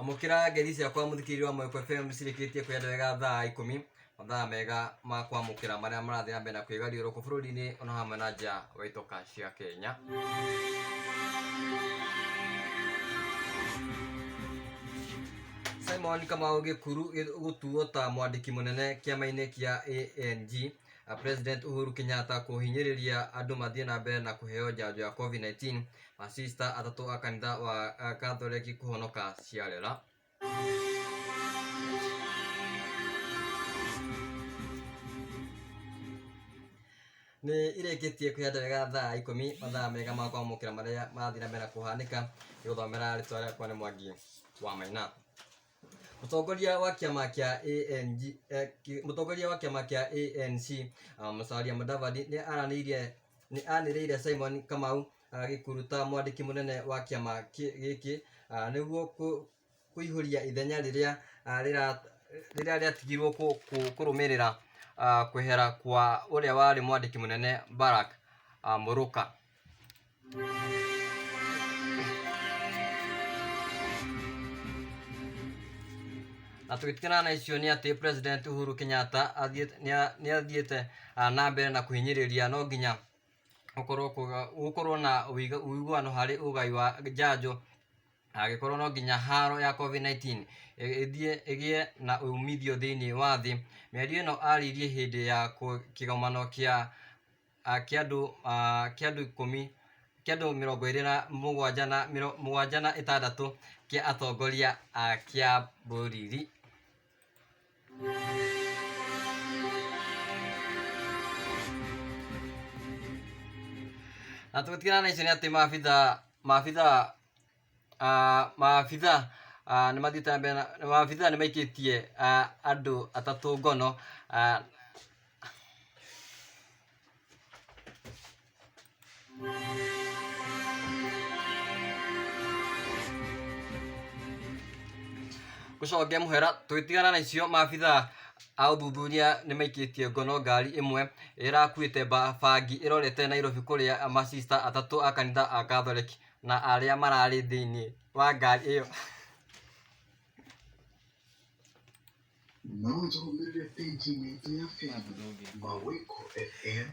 Amukira ngeithi ciakwa muthikiriri wa Mweko FM cirĩkĩtie kwenda wega thaa 10 mathaa mega ma kwamũkĩra marĩa marathiĩ na mbere na kwĩgariũrũka bũrũri-inĩ ona hamwe na nja wa itoka cia Kenya. Simon Kamau Gĩkuru gũtuo ta mwandĩki mũnene kĩama-inĩ kĩa ANG. President Uhuru Kenyatta kũhinyĩrĩria andũ mathiĩ na mbere na kũheo njanjo ya COVID-19. Masista atatũ a kanitha wa Katholiki kũhonoka ciarera. Nĩ irĩkĩtie kwĩyanda wega thaa 10 mathaa mega ma kwamũkĩra marĩa marathiĩ na mbere na kũhanĩka. Gũthomera rĩtwa rĩakwa nĩ Mwangi wa Maina. Mũtongoria wa kĩama kĩa ANC Musalia Mudavadi nĩ anĩrĩire Simon Kamau Gĩkuru ta mwandĩki mũnene wa kĩama gĩkĩ nĩguo kũihũria ithenya rĩrĩa rĩatigirwo kũrũmĩrĩra kwehera kwa ũrĩa warĩ mwandĩki mũnene Barack Mũrũka. Na tũgĩtigana na icio nĩ atĩ President Uhuru Kenyatta nĩ athiĩte na mbere na kũhinyĩrĩria no nginya gũkorwo na ũiguano harĩ ũgai wa njanjo, agĩkorwo no nginya haro ya COVID-19 ĩgĩe na umithio thĩinĩ wa thĩ. Mĩario ĩno aririe hĩndĩ ya kĩgomano kĩa andũ 76 kĩa atongoria a kĩambũrĩri. Na tũgĩtigana na icio nĩ atĩ maabitha nĩ maikĩtie andũ atatũ ngono gũcokia mũhera. Tũgĩtigana na icio maabitha a ũthuthuria nĩ maikĩtie ngono ngari ĩmwe ĩrakuĩte bangi ĩrorete Nairobi kũrĩa masista atatũ a kanitha a Katholiki na arĩa mararĩ thĩinĩ wa ngari ĩyo. No tũrũmĩrĩre page-inĩ itũ ya Facebook Mweko FM.